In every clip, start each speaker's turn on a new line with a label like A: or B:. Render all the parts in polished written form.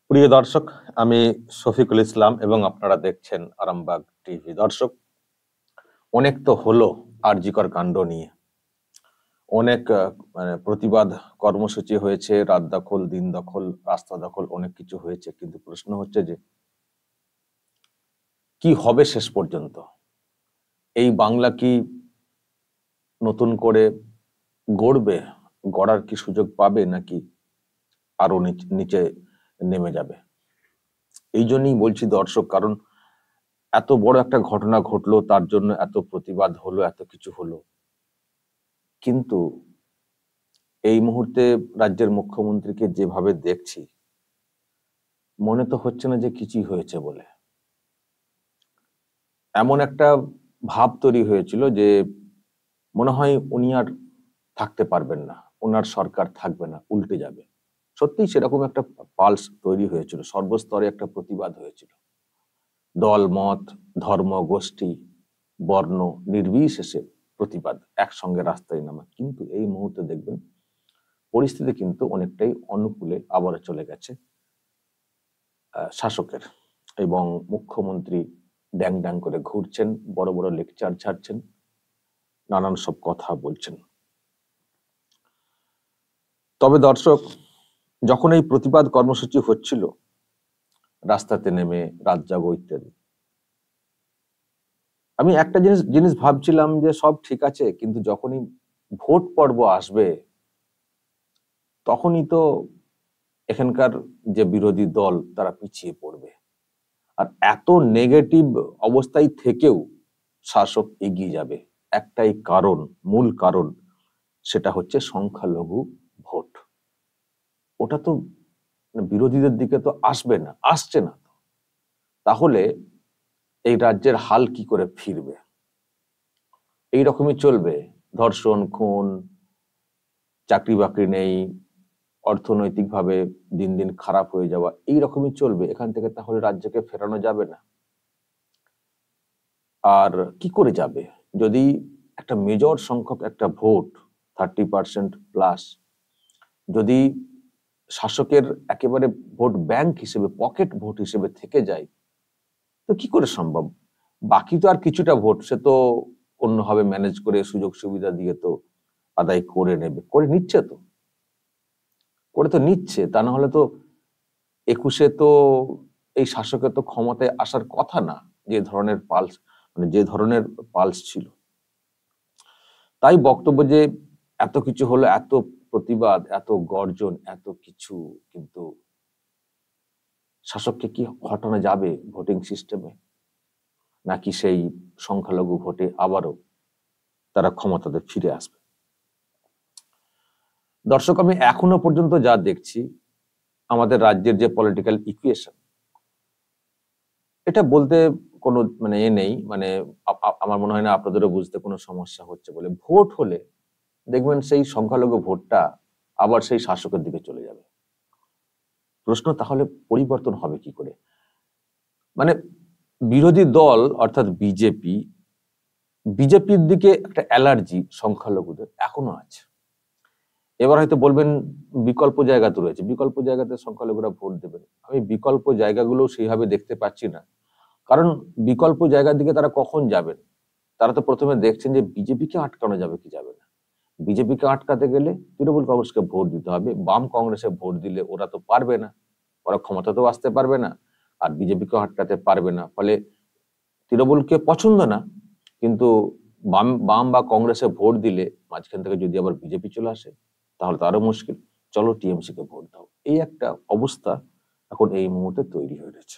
A: প্রিয় দর্শক, আমি শফিকুল ইসলাম এবং আপনারা দেখছেন আরামবাগ টিভি। দর্শক, অনেক তো হলো আরজি কর কাণ্ড নিয়ে। অনেক প্রতিবাদ কর্মসূচি হয়েছে, রাত দখল, দিন দখল, রাস্তা দখল, অনেক কিছু হয়েছে। কিন্তু প্রশ্ন হচ্ছে যে কি হবে শেষ পর্যন্ত? এই বাংলা কি নতুন করে গড়বে? গড়ার কি সুযোগ পাবে, নাকি আরো নিচে নেমে যাবে? এই জন্যই বলছি দর্শক, কারণ এত বড় একটা ঘটনা ঘটলো, তার জন্য এত প্রতিবাদ হলো, এত কিছু হলো, কিন্তু এই মুহূর্তে রাজ্যের মুখ্যমন্ত্রীকে যেভাবে দেখছি, মনে তো হচ্ছে না যে কিছুই হয়েছে বলে। এমন একটা ভাব তৈরি হয়েছিল যে মনে হয় উনি আর থাকতে পারবেন না, ওনার সরকার থাকবে না, উল্টে যাবে। সত্যিই সেরকম একটা পালস তৈরি হয়েছিল, সর্বস্তরে একটা প্রতিবাদ হয়েছিল। দল মত, ধর্ম, গোষ্ঠী, বর্ণ নির্বিশেষে প্রতিবাদ, একসঙ্গে রাস্তায় নামা। কিন্তু এই মুহূর্তে দেখবেন পরিস্থিতি কিন্তু অনেকটাই অনুকূলে আবার চলে গেছে শাসকের, এবং মুখ্যমন্ত্রী ড্যাং ড্যাং করে ঘুরছেন, বড় বড় লেকচার ছাড়ছেন, নানান সব কথা বলছেন। তবে দর্শক, যখন এই প্রতিবাদ কর্মসূচি হচ্ছিল, রাস্তাতে নেমে রাত জাগো ইত্যাদি, আমি একটা জিনিস ভাবছিলাম যে সব ঠিক আছে, কিন্তু যখনই ভোট পর্ব আসবে তখনই তো এখানকার যে বিরোধী দল তারা পিছিয়ে পড়বে। আর এত নেগেটিভ অবস্থায় থেকেও শাসক এগিয়ে যাবে একটাই কারণ, মূল কারণ, সেটা হচ্ছে সংখ্যালঘু ভোট। ওটা তো বিরোধীদের দিকে তো আসবে না, আসছে না। তো তাহলে এই রাজ্যের হাল কি করে ফিরবে? এইরকমই চলবে, ধর্ষণ, খুন, চাকরি বাকরি নেই, অর্থনৈতিকভাবে দিন দিন খারাপ হয়ে যাওয়া, এইরকমই চলবে। এখান থেকে তাহলে রাজ্যকে ফেরানো যাবে না। আর কি করে যাবে যদি একটা মেজর সংখ্যক একটা ভোট, 30% প্লাস, যদি শাসকের একেবারে ভোট ব্যাংক হিসেবে, পকেট ভোট হিসেবে থেকে যায়, তো কি করে সম্ভব? বাকি তো আর কিছুটা ভোট সে তো অন্যভাবে ম্যানেজ করে, সুযোগ সুবিধা দিয়ে তো আদায় করে নেবে, করে নিচ্ছে তো, করে তো নিচ্ছে। তা না হলে তো 21-এ তো এই শাসকের তো ক্ষমতায় আসার কথা না, যে ধরনের পালস, মানে যে ধরনের পালস ছিল। তাই বক্তব্য যে এত কিছু হলো, এত প্রতিবাদ, এত গর্জন, এত কিছু, কিন্তু শাসককে কি হটানো যাবে ভোটিং সিস্টেমে, নাকি সেই সংখ্যালঘু ভোটে আবারও তারা ক্ষমতাতে ফিরে আসবে? দর্শক, আমি এখনো পর্যন্ত যা দেখছি, আমাদের রাজ্যের যে পলিটিক্যাল ইকুয়েশন, এটা বলতে কোনো মানে নেই, মানে আমার মনে হয় না আপনাদেরও বুঝতে কোনো সমস্যা হচ্ছে বলে। ভোট হলে দেখবেন সেই সংখ্যালঘু ভোটটা আবার সেই শাসকের দিকে চলে যাবে। প্রশ্ন তাহলে পরিবর্তন হবে কি করে? মানে বিরোধী দল অর্থাৎ বিজেপির দিকে একটা অ্যালার্জি সংখ্যালঘুদের এখনো আছে। এবার হয়তো বলবেন বিকল্প জায়গা তো রয়েছে, বিকল্প জায়গাতে সংখ্যালঘুরা ভোট দেবেন। আমি বিকল্প জায়গাগুলো সেইভাবে দেখতে পাচ্ছি না, কারণ বিকল্প জায়গার দিকে তারা কখন যাবেন? তারা তো প্রথমে দেখছেন যে বিজেপিকে আটকানো যাবে কি যাবে না। বিজেপিকে আটকাতে গেলে তৃণমূল কংগ্রেসকে ভোট দিতে হবে। বাম কংগ্রেসে ভোট দিলে ওরা তো পারবে না, ওরা ক্ষমতাতেও আসতে পারবে না, আর বিজেপিকেও আটকাতে পারবে না। ফলে তৃণমূলকে পছন্দ না, কিন্তু বাম বাম বা কংগ্রেসে ভোট দিলে মাঝখান থেকে যদি আবার বিজেপি চলে আসে, তাহলে তো আরো মুশকিল। চলো টিএমসি কে ভোট দাও, এই একটা অবস্থা এখন এই মুহূর্তে তৈরি হয়ে রয়েছে।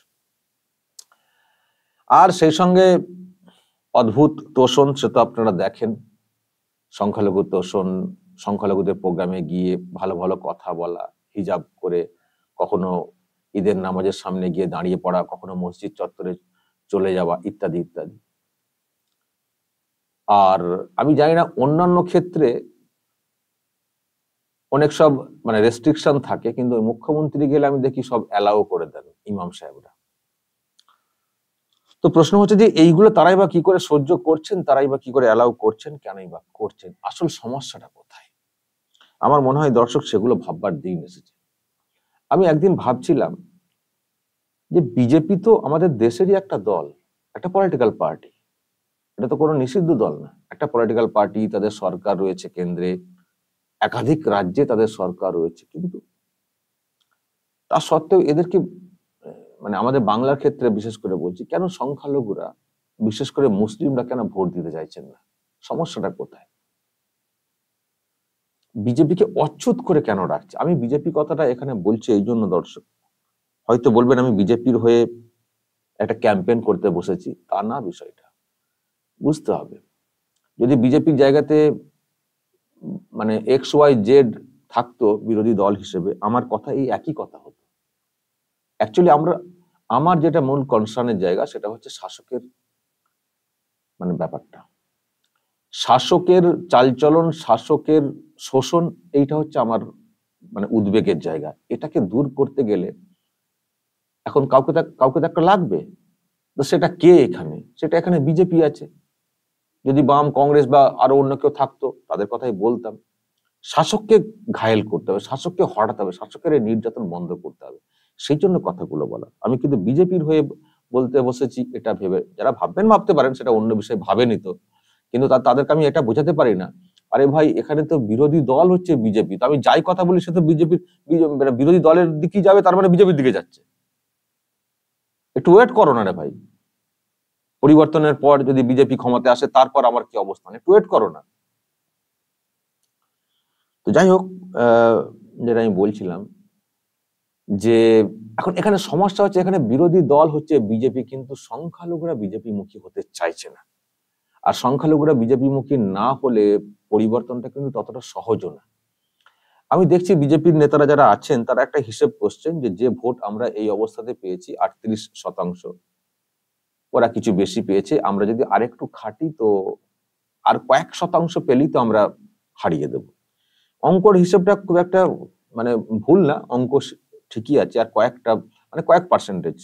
A: আর সেই সঙ্গে অদ্ভুত তোষণ, সে তো আপনারা দেখেন, সংখ্যালঘু তোষণ, সংখ্যালঘুদের প্রোগ্রামে গিয়ে ভালো ভালো কথা বলা, হিজাব করে কখনো ঈদের নামাজের সামনে গিয়ে দাঁড়িয়ে পড়া, কখনো মসজিদ চত্বরে চলে যাওয়া, ইত্যাদি ইত্যাদি। আর আমি জানি না অন্যান্য ক্ষেত্রে অনেক সব মানে রেস্ট্রিকশন থাকে, কিন্তু মুখ্যমন্ত্রী গেলে আমি দেখি সব অ্যালাউ করে দেন ইমাম সাহেবরা। তো প্রশ্ন হচ্ছে যে এইগুলো তারাই বা কি করে সহ্য করছেন, তারাই বা কি করে অ্যালাউ করছেন, কেনই বা করছেন? আসল সমস্যাটা কোথায়? আমার মনে হয় দর্শক সেগুলো ভাববার দিন এসেছে। আমি একদিন ভাবছিলাম যে বিজেপি তো আমাদের দেশেরই একটা দল, একটা পলিটিক্যাল পার্টি, এটা তো কোনো নিষিদ্ধ দল না। একটা পলিটিক্যাল পার্টি, তাদের সরকার রয়েছে কেন্দ্রে, একাধিক রাজ্যে তাদের সরকার রয়েছে, কিন্তু তা সত্ত্বেও এদেরকে মানে আমাদের বাংলার ক্ষেত্রে বিশেষ করে বলছি, কেন সংখ্যালঘুরা, বিশেষ করে মুসলিমরা কেন ভোট দিতে চাইছেন না? সমস্যাটা কোথায়? বিজেপিকে অচ্যুত করে কেন রাখছে? আমি বিজেপি কথাটা এখানে বলছি এই জন্য, দর্শক হয়তো বলবেন আমি বিজেপির হয়ে একটা ক্যাম্পেইন করতে বসেছি, তা না। বিষয়টা বুঝতে হবে, যদি বিজেপির জায়গাতে মানে XYZ থাকতো বিরোধী দল হিসেবে, আমার কথা এই একই কথা হতো। অ্যাকচুয়ালি আমার যেটা মূল কনসার্নের জায়গা, সেটা হচ্ছে শাসকের মানে ব্যাপারটা, শাসকের চালচলন, শাসকের শোষণ, এইটা হচ্ছে আমার মানে উদ্বেগের জায়গা। এটাকে দূর করতে গেলে এখন কাউকে তো একটা লাগবে। তো সেটা কে এখানে? সেটা এখানে বিজেপি আছে। যদি বাম, কংগ্রেস বা আরো অন্য কেউ থাকতো, তাদের কথাই বলতাম। শাসককে ঘায়েল করতে হবে, শাসককে হটাতে হবে, শাসকের এই নির্যাতন বন্ধ করতে হবে। সেই জন্য কথাগুলো বলা। আমি কিন্তু বিজেপির হয়ে বলতে বসেছি এটা ভেবে, যারা ভাববেন ভাবতে পারেন, সেটা অন্য বিষয়, ভাবেনি তো। কিন্তু তাদেরকে আমি এটা বোঝাতে পারি না, আরে ভাই এখানে তো বিরোধী দল হচ্ছে বিজেপি, তো আমি যাই কথা বলি সে তো বিরোধী দলের দিকেই যাবে, তার মানে বিজেপির দিকে যাচ্ছে। একটু ওয়েট করো না রে ভাই, পরিবর্তনের পর যদি বিজেপি ক্ষমতায় আসে তারপর আমার কি অবস্থান, একটু ওয়েট করো না। তো যাই হোক, যেটা আমি বলছিলাম যে এখন এখানে সমস্যা হচ্ছে, এখানে বিরোধী দল হচ্ছে বিজেপি, কিন্তু সংখ্যালঘুরা বিজেপি মুখী হতে চাইছে না। আর সংখ্যালঘুরা বিজেপি মুখী না হলে পরিবর্তনটা কিন্তু ততটা সহজও না। আমি দেখছি বিজেপির নেতারা যারা আছেন, তারা একটা হিসেব করছেন যে ভোট আমরা এই অবস্থাতে পেয়েছি 38%, ওরা কিছু বেশি পেয়েছে, আমরা যদি আরেকটু খাটি তো আর কয়েক শতাংশ পেলেই তো আমরা হারিয়ে দেব। অঙ্কর হিসেবটা খুব একটা মানে ভুল না, অঙ্ক ঠিকই আছে। আর কয়েক পার্সেন্টেজ,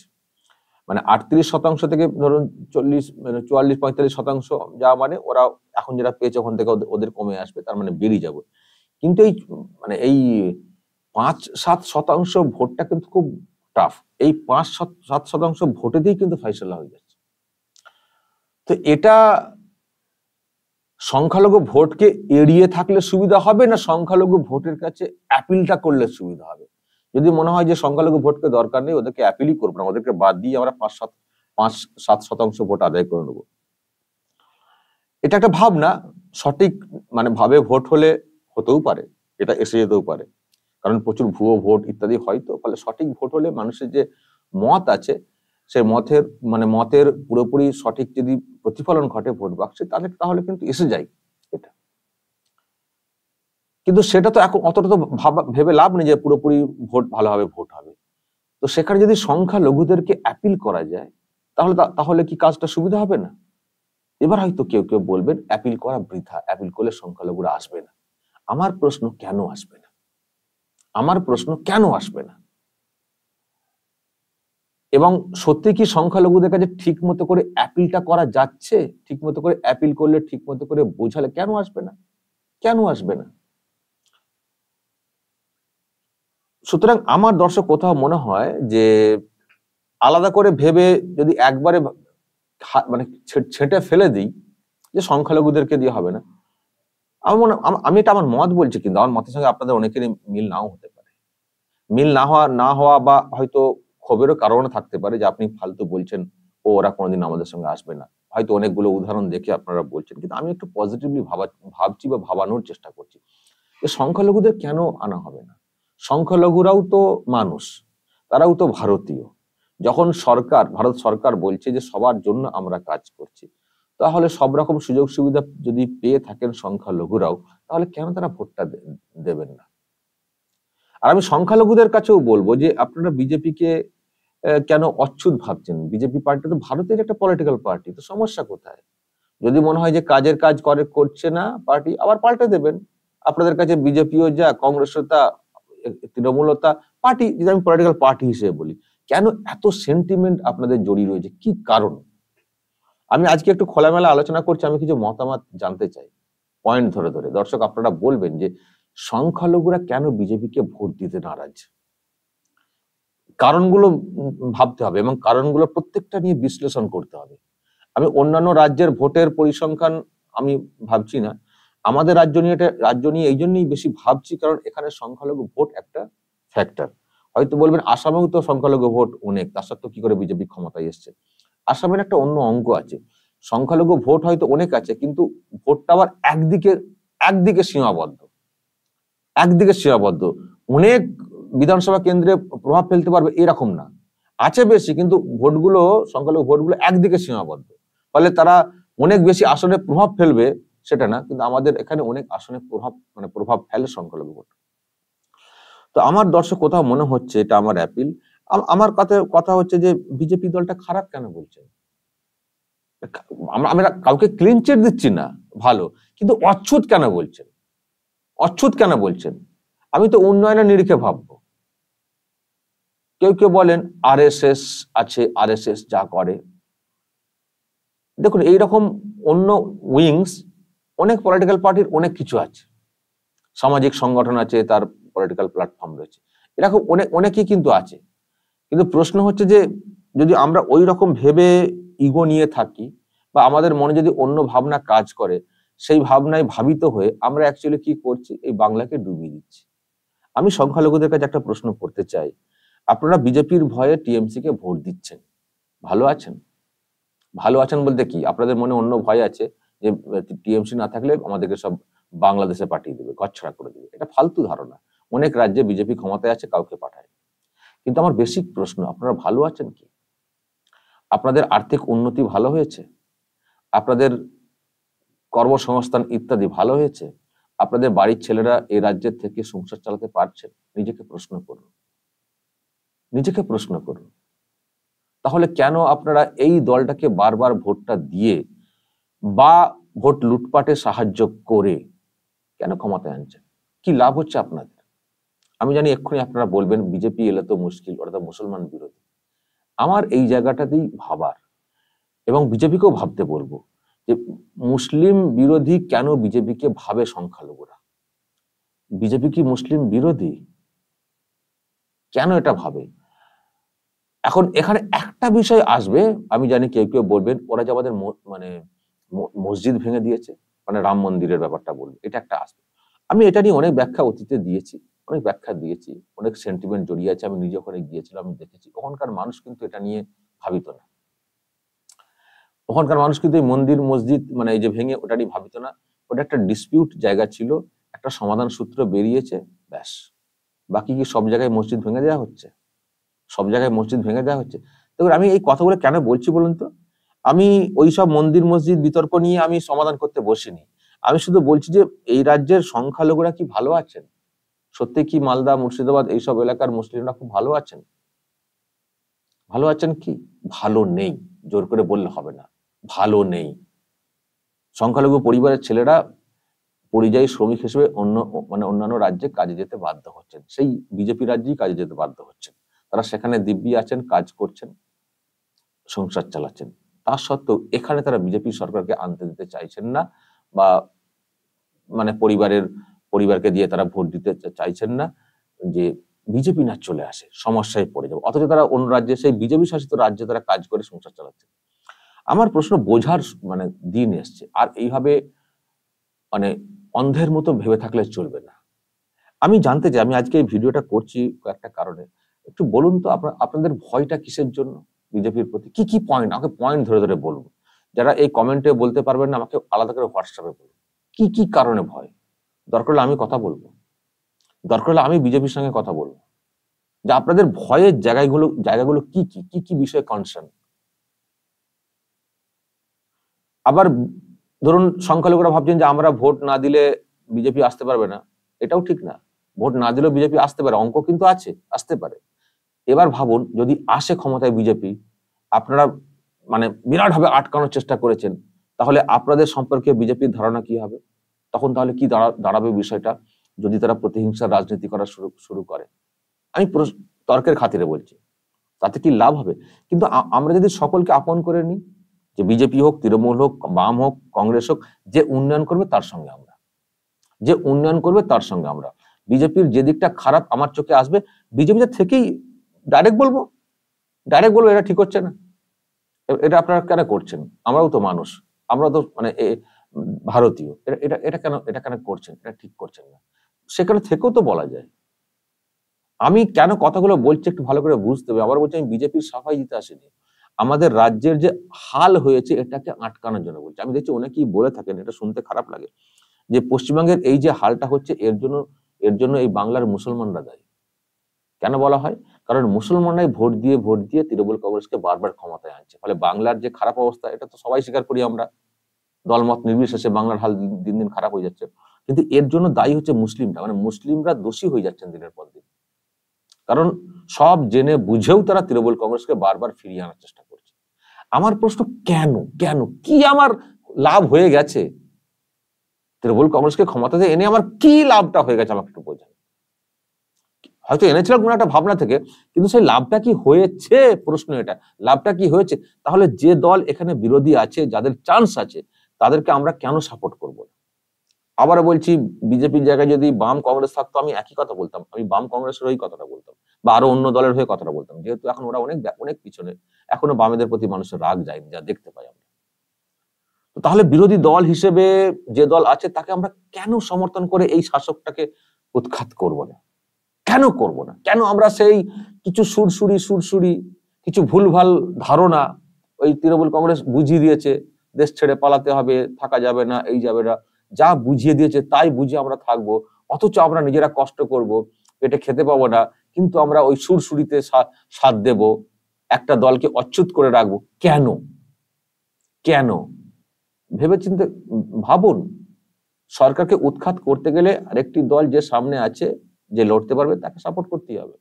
A: মানে 38% থেকে ধরুন 44-45% যা, মানে ওরা এখন যেটা পেয়েছে ওখান থেকে ওদের কমে আসবে, তার মানে বেরিয়ে যাবে। কিন্তু এই মানে এই 5-7% ভোটটা কিন্তু খুব টাফ। এই 5-7% ভোটেতেই কিন্তু ফাইসালা হয়ে যাচ্ছে। তো এটা সংখ্যালঘু ভোটকে এড়িয়ে থাকলে সুবিধা হবে, না সংখ্যালঘু ভোটের কাছে অ্যাপিলটা করলে সুবিধা হবে? যদি মনে হয় যে সংখ্যালঘু ভোটকে দরকার নেই, ওদেরকে অ্যাপিলই করবো না, ওদেরকে বাদ দিয়ে আমরা 5-7% ভোট আদায় করে নেবো, এটা একটা ভাবনা। সঠিক মানে ভাবে ভোট হলে হতেও পারে, এটা এসে যেতেও পারে, কারণ প্রচুর ভুয়ো ভোট ইত্যাদি হয়। তো ফলে সঠিক ভোট হলে মানুষের যে মত আছে, সে মতের পুরোপুরি সঠিক যদি প্রতিফলন ঘটে ভোট বাক্সে, তাহলে কিন্তু এসে যায় এটা। কিন্তু সেটা তো এখন অতটা তো ভেবে লাভ নেই যে পুরোপুরি ভালোভাবে ভোট হবে। তো সেখানে যদি সংখ্যালঘুদেরকে অ্যাপিল করা যায়, তাহলে কি কাজটা সুবিধা হবে না? এবার হয়তো কেউ কেউ বলবেন অ্যাপিল করা বৃথা, অ্যাপিল করলে সংখ্যালঘুরা আসবে না। আমার প্রশ্ন, কেন আসবে না? আমার প্রশ্ন, কেন আসবে না? এবং সত্যি কি সংখ্যালঘুদের কাছে ঠিক মতো করে অ্যাপিলটা করা যাচ্ছে? ঠিক মতো করে অ্যাপিল করলে, ঠিক মতো করে বোঝালে কেন আসবে না? কেন আসবে না? সুতরাং আমার দর্শক কোথাও মনে হয় যে আলাদা করে ভেবে যদি একবারে মানে ছেঁটে ফেলে দিই যে সংখ্যালঘুদেরকে দিয়ে হবে না, আমি এটা আমার মত বলছি, কিন্তু আমার মতের সঙ্গে আপনাদের অনেকেরই মিল নাও হতে পারে। মিল না হওয়া বা হয়তো ক্ষোভেরও কারণে থাকতে পারে যে আপনি ফালতু বলছেন, ওরা কোনোদিন আমাদের সঙ্গে আসবে না, হয়তো অনেকগুলো উদাহরণ দেখে আপনারা বলছেন। কিন্তু আমি একটু পজিটিভলি ভাবছি বা ভাবানোর চেষ্টা করছি যে সংখ্যালঘুদের কেন আনা হবে না? সংখ্যালঘুরাও তো মানুষ, তারাও তো ভারতীয়। যখন ভারত সরকার বলছে যে সবার জন্য আমরা কাজ করছি, তাহলে সব রকম সুযোগ সুবিধা যদি পেয়ে থাকেন সংখ্যালঘুরাও, তাহলে কেন তারা ভোটটা দেবেন না? আর আমি সংখ্যালঘুদের কাছেও বলবো যে আপনারা বিজেপিকে কেন অচ্ছুত ভাবছেন? বিজেপি পার্টি তো ভারতের একটা পলিটিক্যাল পার্টি, তো সমস্যা কোথায়? যদি মনে হয় যে কাজের কাজ করছে না পার্টি, আবার পাল্টে দেবেন। আপনাদের কাছে বিজেপিও যা, কংগ্রেসও তা, তৃণমূলও তা, পার্টি যদি আমি পলিটিক্যাল পার্টি হিসেবে বলি, কেন এত সেন্টিমেন্ট আপনাদের জড়িয়ে রয়েছে? কি কারণ? আমি আজকে একটু খোলামেলা আলোচনা করছি, আমি কিছু মতামত জানতে চাই, পয়েন্ট ধরে ধরে। দর্শক আপনারা বলবেন যে সংখ্যালঘুরা কেন বিজেপিকে ভোট দিতে নারাজ? কারণগুলো ভাবতে হবে এবং কারণগুলো প্রত্যেকটা নিয়ে বিশ্লেষণ করতে হবে। আমি অন্যান্য রাজ্যের ভোটের পরিসংখ্যান আমি ভাবছি না, আমাদের রাজ্য নিয়ে এই জন্যই বেশি ভাবছি, কারণ এখানে সংখ্যালঘু ভোট একটা ফ্যাক্টর। হয়তো বলবেন আসামেও তো সংখ্যালঘু ভোট অনেক, তার সত্ত্বেও কি করে বিজেপি ক্ষমতায় এসছে। আসামের একটা অন্য অঙ্ক আছে, সংখ্যালঘু ভোট হয়তো অনেক আছে, কিন্তু ভোটটা আবার একদিকে সীমাবদ্ধ। অনেক বিধানসভা কেন্দ্রে প্রভাব ফেলতে পারবে এরকম না, আছে বেশি, কিন্তু সংখ্যালঘু ভোটগুলো একদিকে সীমাবদ্ধ। ফলে তারা অনেক বেশি আসনে প্রভাব ফেলবে সেটা না, কিন্তু আমাদের এখানে অনেক আসনে প্রভাব ফেলে সংখ্যালঘু ভোট। তো আমার দর্শক কোথাও মনে হচ্ছে, এটা আমার অ্যাপিল, আমার কথা হচ্ছে যে বিজেপি দলটা খারাপ কেন বলছেন? আমরা কাউকে ক্লিন চিট দিচ্ছি না, ভালো, কিন্তু অচ্ছুত কেন বলছেন? আমি তো উন্নয়নের নিরিখে ভাববো। কেউ বলেন আরএসএস আছে, আরএসএস যা করে। দেখুন, এইরকম অন্য উইংস অনেক পলিটিক্যাল পার্টির অনেক কিছু আছে, সামাজিক সংগঠন আছে, তার পলিটিক্যাল প্ল্যাটফর্ম রয়েছে, এরকম অনেকেই কিন্তু আছে। কিন্তু প্রশ্ন হচ্ছে যে যদি আমরা ওই রকম ভেবে ইগো নিয়ে থাকি, বা আমাদের মনে যদি অন্য ভাবনা কাজ করে, সেই ভাবনায় ভাবিত হয়ে আমরা অ্যাকচুয়ালি কি করছি, এই বাংলাকে ডুবিয়ে দিচ্ছি। আমি সংখ্যালঘুদের কাছে একটা প্রশ্ন করতে চাই, আপনারা বিজেপির ভয়ে টিএমসি কে ভোট দিচ্ছেন, ভালো আছেন বলতে কি, আপনাদের মনে অন্য ভয় আছে যে টিএমসি না থাকলে আমাদেরকে সব বাংলাদেশে পাঠিয়ে দেবে, ঘরছাড়া করে দেবে। এটা ফালতু ধারণা। অনেক রাজ্যে বিজেপি ক্ষমতায় আছে, কাউকে পাঠায়। কিন্তু আমার বেসিক প্রশ্ন, আপনারা ভালো আছেন কি? আপনাদের আর্থিক উন্নতি ভালো হয়েছে? আপনাদের কর্মসংস্থান ইত্যাদি ভালো হয়েছে? আপনাদের বাড়ির ছেলেরা এই রাজ্যের থেকে সংসার চালাতে পারছেন? নিজেকে প্রশ্ন করুন। তাহলে কেন আপনারা এই দলটাকে বারবার ভোটটা দিয়ে বা ভোট লুটপাটে সাহায্য করে কেন ক্ষমতায় আনছেন? কি লাভ হচ্ছে আপনাদের? আমি জানি এক্ষুনি আপনারা বলবেন বিজেপি এলে তো মুশকিল, ওরা তো মুসলমান বিরোধী। আমার এই জায়গাটাতেই ভাবার, এবং বিজেপিকেও ভাবতে বলবো যে মুসলিম বিরোধী কেন বিজেপিকে ভাবে সংখ্যালঘুরা? বিজেপি কি মুসলিম বিরোধী? কেন এটা ভাবে? এখন এখানে একটা বিষয় আসবে, আমি জানি কেউ বলবেন ওরা যে আমাদের মসজিদ ভেঙে দিয়েছে, রাম মন্দিরের ব্যাপারটা বলবে, এটা একটা আসবে। আমি এটা নিয়ে অনেক ব্যাখ্যা অতীতে দিয়েছি, অনেক সেন্টিমেন্ট জড়িয়ে আছে। আমি নিজে ওখানে গিয়েছিলাম, আমি দেখেছি ওখানকার মানুষ কিন্তু এটা নিয়ে ভাবিত না। ওখানকার মানুষ কিন্তু এই মন্দির মসজিদ এই যে ভেঙে ওটা নিয়ে ভাবিত না। ওটা একটা ডিসপিউট জায়গা ছিল, একটা সমাধান সূত্র বেরিয়েছে, ব্যাস। বাকি কি সব জায়গায় মসজিদ ভেঙে দেওয়া হচ্ছে? দেখুন, আমি এই কথাগুলো কেন বলছি বলুন তো? আমি ওইসব মন্দির মসজিদ বিতর্ক নিয়ে আমি সমাধান করতে বসিনি। আমি শুধু বলছি যে এই রাজ্যের সংখ্যালঘুরা কি ভালো আছেন? সত্যি কি মালদা, মুর্শিদাবাদ এইসব এলাকার মুসলিমরা খুব ভালো আছেন? কি ভালো নেই? জোর করে বললে হবে না, ভালো নেই। সংখ্যালঘু পরিবারের ছেলেরা পরিযায়ী শ্রমিক হিসেবে অন্যান্য রাজ্যে কাজে যেতে বাধ্য হচ্ছেন, সেই বিজেপি রাজ্যেই কাজে যেতে বাধ্য হচ্ছেন। তারা সেখানে দিব্যি আছেন, কাজ করছেন, সংসার চালাচ্ছেন। তা সত্ত্বেও এখানে তারা বিজেপি সরকারকে আনতে দিতে চাইছেন না, বা পরিবারকে দিয়ে তারা ভোট দিতে চাইছেন না, যে বিজেপি না চলে আসে, সমস্যায় পড়ে যাবে। অথচ তারা অন্য রাজ্যে, সেই বিজেপি শাসিত রাজ্যে তারা কাজ করে সংসার চালাচ্ছে। আমার প্রশ্ন, বোঝার দিন এসছে, আর এইভাবে অন্ধের মতো ভেবে থাকলে চলবে না। আমি জানতে চাই, আমি আজকে এই ভিডিওটা করছি একটা কারণে, একটু বলুন তো আপনাদের ভয়টা কিসের জন্য বিজেপির প্রতি? কি পয়েন্ট, আমাকে পয়েন্ট ধরে বলুন। যারা এই কমেন্টে বলতে পারবেন না, আমাকে আলাদা করে হোয়াটসঅ্যাপে বলুন কি কারণে ভয়। দরকার হলে আমি কথা বলবো, দরকার হলে আমি বিজেপির সঙ্গে কথা বলবো, যে আপনাদের ভয়ের জায়গাগুলো কি বিষয়ে কনসার্ন। আবার ধরুন সংখ্যালঘুরা ভাবছেন যে আমরা ভোট না দিলে বিজেপি আসতে পারবে না, এটাও ঠিক না। ভোট না দিলেও বিজেপি আসতে পারে, অঙ্ক কিন্তু আছে, আসতে পারে। এবার ভাবুন, যদি আসে ক্ষমতায় বিজেপি, আপনারা বিরাট ভাবে আটকানোর চেষ্টা করেছেন, তাহলে আপনাদের সম্পর্কে বিজেপির ধারণা কি হবে? তখন তাহলে কি দাঁড়াবে বিষয়টা, যদি তারা প্রতিহিংসার রাজনীতি করা শুরু করে? আমি তর্কের খাতিরে বলছি, তাতে কি লাভ হবে? কিন্তু আমরা যদি সকলকে আপন করে নিই, যে বিজেপি হোক, তৃণমূল হোক, বাম হোক, কংগ্রেস হোক, যে উন্নয়ন করবে তার সঙ্গে আমরা, বিজেপির যে দিকটা খারাপ আমার চোখে আসবে, বিজেপিতে থেকেই ডাইরেক্ট বলবো, ডাইরেক্ট বলবো এটা ঠিক হচ্ছে না, এটা আপনারা কেন করছেন, আমরাও তো মানুষ, আমরা তো মানে ভারতীয়, এটা কেন করছেন, এটা ঠিক করছেন না, সেখানে থেকেও তো বলা যায়। আমি কেন কথাগুলো বলছি একটু ভালো করে বুঝতে হবে। আবার বলছি আমি বিজেপির সাফাই দিতে আসিনি, আমাদের রাজ্যের যে হাল হয়েছে এটাকে আটকানোর জন্য বলছি। আমি দেখছি অনেকেই বলে থাকেন, এটা শুনতে খারাপ লাগে, যে পশ্চিমবঙ্গের এই যে হালটা হচ্ছে এর জন্য এই বাংলার মুসলমানরা দায়ী। কেন বলা হয়? কারণ মুসলমানরাই ভোট দিয়ে তৃণমূল কংগ্রেসকে বারবার ক্ষমতায় আনছে, ফলে বাংলার যে খারাপ অবস্থা এটা তো সবাই স্বীকার করি আমরা, দলমত নির্বিশেষে বাংলার হাল দিন দিন খারাপ হয়ে যাচ্ছে। কিন্তু এর জন্য দায়ী হচ্ছে মুসলিমরা, মানে মুসলিমরা দোষী হয়ে যাচ্ছেন দিনের পর দিন। কারণ সব জেনে বুঝেও তারা তৃণমূল কংগ্রেসকে বারবার ফিরিয়ে আনার চেষ্টা করছে। আমার প্রশ্ন, কেন কেন কি আমার লাভ হয়ে গেছে? তৃণমূল কংগ্রেসকে ক্ষমতাতে এনে আমার কি লাভটা হয়ে গেছে আমাকে একটু বোঝান। হয়তো এনেছিলাম কোনো একটা ভাবনা থেকে, কিন্তু সেই লাভটা কি হয়েছে? প্রশ্ন এটা, লাভটা কি হয়েছে? তাহলে যে দল এখানে বিরোধী আছে, যাদের চান্স আছে, তাদেরকে আমরা কেন সাপোর্ট করব? আবার বলছি, বিজেপির জায়গায় যদি বাম কংগ্রেস থাকতো আমি একই কথা বলতাম, আমি বাম কংগ্রেসের হয়ে কথাটা বলতাম, বা আরো অন্য দলের হয়ে কথাটা বলতাম, যেহেতু এখন ওরা অনেক অনেক পিছনে, এখনো বামেদের প্রতি মানুষের রাগ যায়নি, যা দেখতে পাই আমরা। তো তাহলে বিরোধী দল হিসেবে যে দল আছে তাকে আমরা কেন সমর্থন করে এই শাসকটাকে উৎখাত করব না? কেন করব না? কেন আমরা সেই কিছু সুরসুরি কিছু ভুলভাল ধারণা ওই তৃণমূল কংগ্রেস বুঝিয়ে দিয়েছে, দেশ ছেড়ে পালাতে হবে, থাকা যাবে না, এই যাবে না, যা বুঝিয়ে দিয়েছে তাই বুঝে আমরা থাকবো, অথচ আমরা নিজেরা কষ্ট করব, পেটে খেতে পাবো না, কিন্তু আমরা ওই সুরসুরিতে সাথ দেব, একটা দলকে অচ্যুত করে রাখবো। কেন? কেন? ভেবেচিন্তে ভাবুন। সরকারকে উৎখাত করতে গেলে আরেকটি দল যে সামনে আছে, যে লড়তে পারবে, তাকে সাপোর্ট করতেই হবে,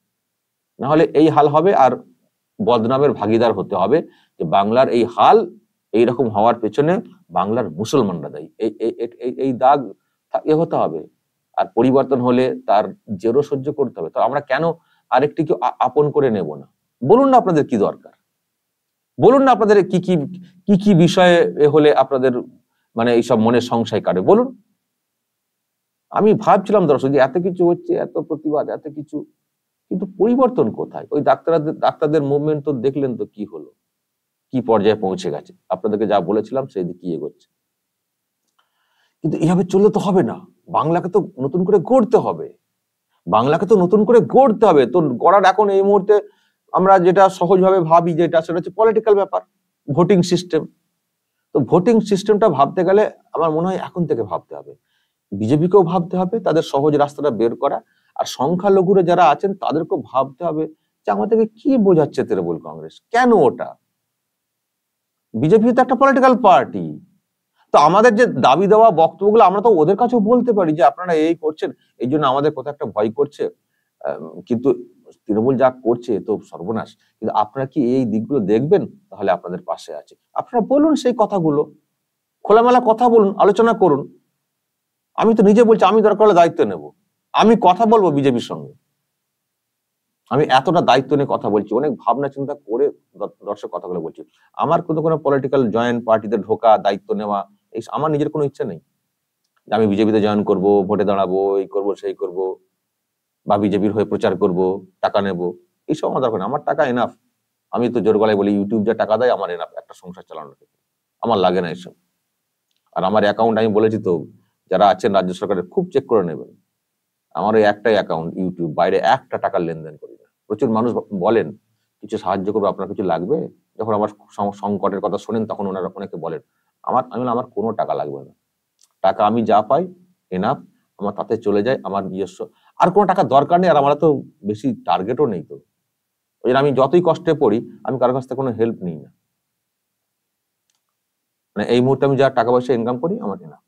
A: না হলে এই হাল হবে, আর বদনামের ভাগিদার হতে হবে যে বাংলার এই হাল এইরকম হওয়ার পেছনে বাংলার মুসলমানরা দায়ী। এই দাগ হতে হবে, আর পরিবর্তন হলে তার জেরও সহ্য করতে হবে। তো আমরা কেন আরেকটিকে আপন করে নেব না? বলুন না আপনাদের কি দরকার, বলুন না আপনাদের কি কি বিষয়ে হলে আপনাদের মানে এইসব মনের সংশয় কাটে, বলুন। আমি ভাবছিলাম দর্শক, যে এত কিছু হচ্ছে, এত প্রতিবাদ, এত কিছু, কিন্তু পরিবর্তন কোথায়? ওই ডাক্তারদের মুভমেন্ট তো দেখলেন তো কি হলো, কি পর্যায়ে পৌঁছে গেছে, আপনাদেরকে যা বলেছিলাম সেই দিকে এগোচ্ছে। কিন্তু এইভাবে চললে তো হবে না, বাংলাকে তো নতুন করে গড়তে হবে, বাংলাকে তো নতুন করে গড়তে হবে। তো গড়ার এখন এই মুহূর্তে আমরা যেটা সহজভাবে ভাবি, যেটা সেটা হচ্ছে পলিটিক্যাল ব্যাপার, ভোটিং সিস্টেম। তো ভোটিং সিস্টেমটা ভাবতে গেলে আমার মনে হয় এখন থেকে ভাবতে হবে, বিজেপিকেও ভাবতে হবে তাদের সহজ রাস্তাটা বের করা, আর সংখ্যালঘুরা যারা আছেন তাদেরকেও ভাবতে হবে যে আমাদেরকে কি বোঝাচ্ছে তৃণমূল কংগ্রেস, কেন ওটা? বিজেপি তো একটা পলিটিক্যাল পার্টি, তো আমাদের যে দাবি দেওয়া বক্তব্যগুলো আমরা তো ওদের কাছেও বলতে পারি যে আপনারা এই করছেন, এই জন্য আমাদের কোথাও একটা ভয় করছে, কিন্তু তৃণমূল যা করছে তো সর্বনাশ, কিন্তু আপনারা কি এই দিকগুলো দেখবেন? তাহলে আপনাদের পাশে আছে, আপনারা বলুন সেই কথাগুলো, খোলামেলা কথা বলুন, আলোচনা করুন। আমি তো নিজে বলছি, আমি দরকার হলে দায়িত্ব নেব, আমি কথা বলবো বিজেপির সঙ্গে, আমি এতটা দায়িত্ব নিয়ে কথা বলছি, অনেক ভাবনা চিন্তা করে দর্শক কথাগুলো বলছি। আমার কোনো পলিটিক্যাল জয়েন্ট পার্টিতে ঢোকা, দায়িত্ব নেওয়া, এই আমার নিজের কোনো ইচ্ছা নেই যে আমি বিজেপিতে জয়েন করব, ভোটে দাঁড়াবো, এই করব সেই করব, বা বিজেপির হয়ে প্রচার করব, টাকা নেব, এইসব আমার দরকার নেই। আমার টাকা এনাফ, আমি তো জোর গলায় বলি ইউটিউব যা টাকা দেয় আমার এনাফ একটা সংসার চালানোর ক্ষেত্রে, আমার লাগে না এসব। আর আমার অ্যাকাউন্ট আমি বলেছি তো, যারা আছেন রাজ্য সরকারের খুব চেক করে নেবেন, আমার ওই একটাই অ্যাকাউন্ট ইউটিউব, বাইরে একটা টাকার লেনদেন করি না। প্রচুর মানুষ বলেন কিছু সাহায্য করবো, আপনার কিছু লাগবে, যখন আমার সংকটের কথা শোনেন তখন ওনারা অনেকে বলেন, আমি বলি আমার কোনো টাকা লাগবে না, টাকা আমি যা পাই এনাফ, আমার তাতে চলে যায়, আমার নিজস্ব আর কোনো টাকা দরকার নেই, আর আমার তো বেশি টার্গেটও নেই। তো ওই জন্য আমি যতই কষ্টে পড়ি আমি কারোর কাছ থেকে কোনো হেল্প নিই না, মানে এই মুহূর্তে আমি যা টাকা পয়সা ইনকাম করি আমার এনাফ।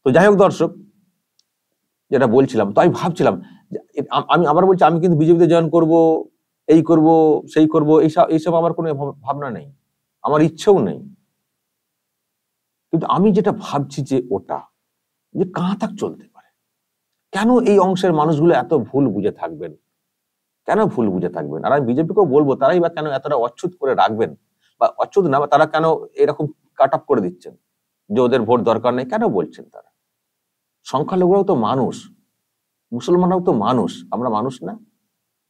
A: তো যাই হোক দর্শক, যেটা বলছিলাম, তো আমি ভাবছিলাম আমি আবার বলছি আমি কিন্তু বিজেপিতে জয়েন করব, এই করব সেই করব, এইসব আমার কোনো ভাবনা নেই, আমার ইচ্ছেও নেই। কিন্তু আমি যেটা ভাবছি যে ওটা যে কাঁ তাক চলতে পারে, কেন এই অংশের মানুষগুলো এত ভুল বুঝে থাকবেন, কেন ভুল বুঝে থাকবেন? আর আমি বিজেপিকেও বলবো, তারাই বা কেন এতটা অচ্ছুত করে রাখবেন, বা অচ্ছুত না, তারা কেন এরকম কাট অফ করে দিচ্ছেন যে ওদের ভোট দরকার নেই, কেন বলছেন তারা? সংখ্যালঘুরাও তো মানুষ, মুসলমানরাও তো মানুষ, আমরা মানুষ না?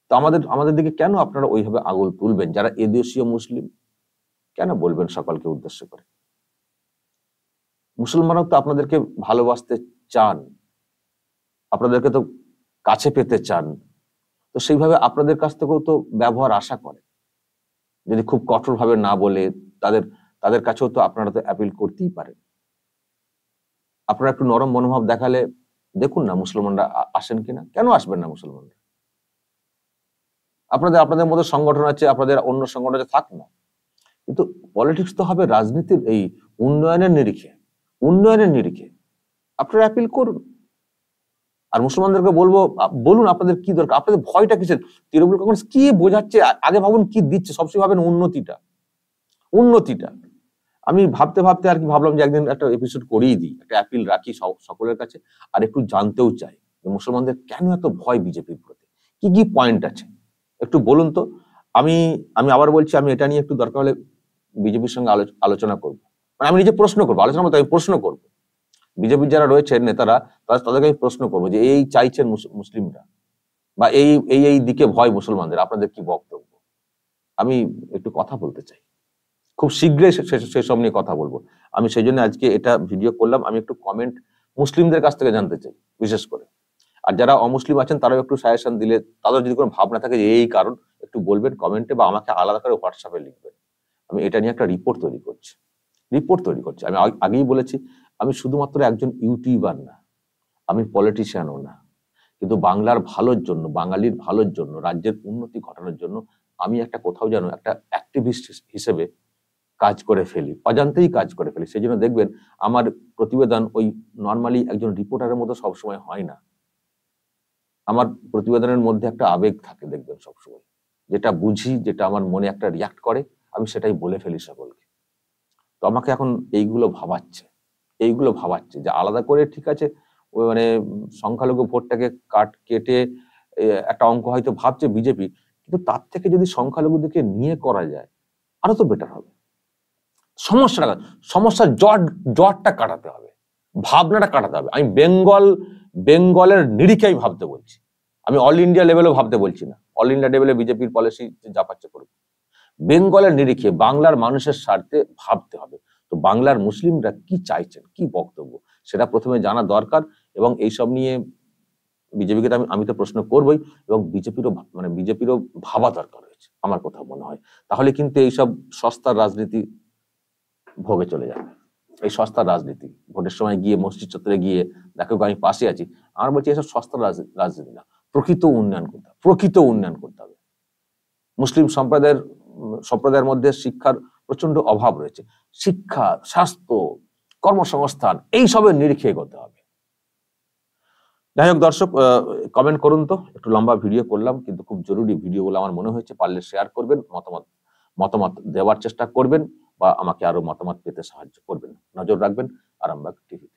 A: তো আমাদের আমাদের দিকে কেন আপনারা ওইভাবে আঙুল তুলবেন? যারা এদেশীয় মুসলিম কেন বলবেন সকলকে উদ্দেশ্য করে? মুসলমানরা তো আপনাদেরকে ভালোবাসতে চান, আপনাদেরকে তো কাছে পেতে চান, তো সেইভাবে আপনাদের কাছ থেকেও তো ব্যবহার আশা করে। যদি খুব কঠোরভাবে না বলে তাদের তাদের কাছেও তো আপনারা তো অ্যাপিল করতেই পারেন। আপনারা একটু নরম মনোভাব দেখালে দেখুন না মুসলমানরা আসেন কিনা। কেন আসবেন না মুসলমানরা? আপনাদের আপনাদের মধ্যে সংগঠন আছে, আপনাদের অন্য সংগঠন আছে, থাক না, কিন্তু পলিটিক্স তো হবে রাজনীতির এই উন্নয়নের নিরিখে। উন্নয়নের নিরিখে আপনারা অ্যাপিল করুন। আর মুসলমানদেরকে বলবো, বলুন আপনাদের কি দরকার, আপনাদের ভয়টা কিসের? তৃণমূল কংগ্রেস কি বোঝাচ্ছে আগে ভাবুন, কি দিচ্ছে। সবসময় ভাবেন উন্নতিটা, উন্নতিটা। আমি ভাবতে ভাবতে আর কি ভাবলাম যে একদিন একটা এপিসোড করেই দিই, একটা অ্যাপিল রাখি সকলের কাছে, আর একটু জানতেও চাই যে মুসলমানদের কেন এত ভয় বিজেপির প্রতি, কি কি পয়েন্ট আছে একটু বলুন তো। আমি আমি আবার বলছি, আমি এটা নিয়ে একটু দরকার হলে বিজেপির সঙ্গে আলোচনা করবো। মানে আমি নিজে প্রশ্ন করবো, আলোচনা বলতে আমি প্রশ্ন করবো। বিজেপির যারা রয়েছে নেতারা, তাদেরকে আমি প্রশ্ন করবো যে এই চাইছেন মুসলিমরা, বা এই এই এই দিকে ভয় মুসলমানদের, আপনাদের কি বক্তব্য? আমি একটু কথা বলতে চাই, খুব শীঘ্রই সেসব নিয়ে কথা বলবো। আমি সেই জন্য আজকে এটা ভিডিও করলাম। আমি একটু কমেন্ট মুসলিমদের কাছ থেকে জানতে চাই বিশেষ করে। আর যারা অমুসলিম আছেন তারাও একটু সাজেশন দিলে, তাদের যদি কোনো ভাবনা থাকে যে এই কারণ, একটু বলবেন কমেন্টে, বা আমাকে আলাদা করে হোয়াটসঅ্যাপে লিখবেন। আমি এটা নিয়ে একটা রিপোর্ট তৈরি করছি। আমি আগেই বলেছি, আমি শুধুমাত্র একজন ইউটিউবার না, আমি পলিটিশিয়ানও না, কিন্তু বাংলার ভালোর জন্য, বাঙালির ভালোর জন্য, রাজ্যের উন্নতি ঘটানোর জন্য আমি একটা কোথাও যেন একটা অ্যাক্টিভিস্ট হিসেবে কাজ করে ফেলি, অজান্তেই কাজ করে ফেলি। সেই জন্য দেখবেন আমার প্রতিবেদন ওই নর্মালি একজন রিপোর্টারের মতো সবসময় হয় না। আমার প্রতিবেদনের মধ্যে একটা আবেগ থাকে, দেখবেন সবসময়, যেটা বুঝি, যেটা আমার মনে একটা রিয়াক্ট করে, আমি সেটাই বলে ফেলি সকলকে। তো আমাকে এখন এইগুলো ভাবাচ্ছে যে আলাদা করে, ঠিক আছে, ওই মানে সংখ্যালঘু ভোটটাকে কেটে একটা অঙ্ক হয়তো ভাবছে বিজেপি, কিন্তু তার থেকে যদি সংখ্যালঘুদেরকে নিয়ে করা যায় আরো তো বেটার হবে। সমস্যার জটটা কাটাতে হবে, ভাবনাটা কাটাতে হবে। আমি বেঙ্গলের নিরিখে আমি ভাবতে বলছি, আমি অল ইন্ডিয়া লেভেলেও ভাবতে বলছি না। অল ইন্ডিয়া লেভেলে বিজেপির পলিসি যা পাচ্ছে করবে, বেঙ্গলের নিরিখে বাংলার মানুষের স্বার্থে ভাবতে হবে। তো বাংলার মুসলিমরা কি চাইছেন, কি বক্তব্য, সেটা প্রথমে জানা দরকার। এবং এইসব নিয়ে বিজেপিকে তো আমি তো প্রশ্ন করবই, এবং বিজেপিরও ভাবা দরকার রয়েছে আমার কোথাও মনে হয়। তাহলে কিন্তু এইসব সস্তার রাজনীতি ভোগে চলে যাবে। এই সস্তার রাজনীতি, ভোটের সময় গিয়ে মসজিদ চত্বরে গিয়ে দেখো আমি পাশে আছি, আমার বলছি এসব সস্তার রাজনীতি না, প্রকৃত উন্নয়ন করতে হবে। মুসলিম সম্প্রদায়ের মধ্যে শিক্ষার প্রচন্ড অভাব রয়েছে। শিক্ষা, স্বাস্থ্য, কর্মসংস্থান, এইসবের নিরিখে এগোতে হবে। যাই হোক দর্শক, কমেন্ট করুন তো। একটু লম্বা ভিডিও করলাম, কিন্তু খুব জরুরি ভিডিওগুলো আমার মনে হয়েছে, পারলে শেয়ার করবেন, মতামত দেওয়ার চেষ্টা করবেন, বা আমাকে আরো মতামত পেতে সাহায্য করবেন। নজর রাখবেন আরামবাগ টিভি।